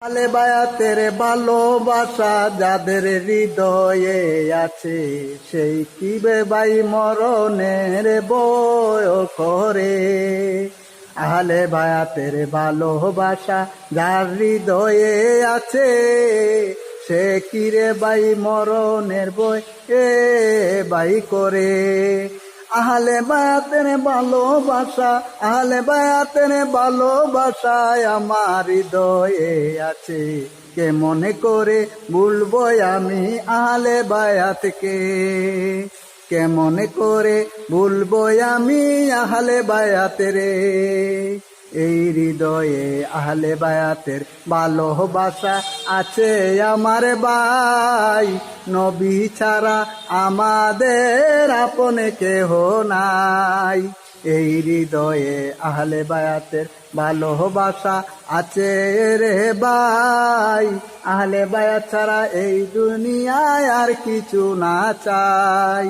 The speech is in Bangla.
আলে বায়াতের ভালোবাসা যাদের হৃদয়ে আছে, সেই কিবে ভাই মরণের বয় করে। আহলে বায়াতের ভালোবাসা যার হৃদয়ে আছে, সে কিরে ভাই মরণের বয় ভাই করে। আহলে বায়াতের ভালোবাসা, আহলে বায়াতের ভালোবাসায় আমার হৃদয়ে আছে। কে মনে করে ভুলবো আমি আহলে বায়াতকে, কে মনে করে ভুলবো আমি আহলে বায়াতেরে। এই হৃদয়ে আহলে বায়াতের ভালোবাসা আছে আমার ভাই, নবী ছাড়া আমাদের আপন কেহ নাই। এই হৃদয়ে আহলে বায়াতের ভালোবাসা আছে রে ভাই, আহলে বায়াত ছাড়া এই দুনিয়ায় আর কিছু না চাই।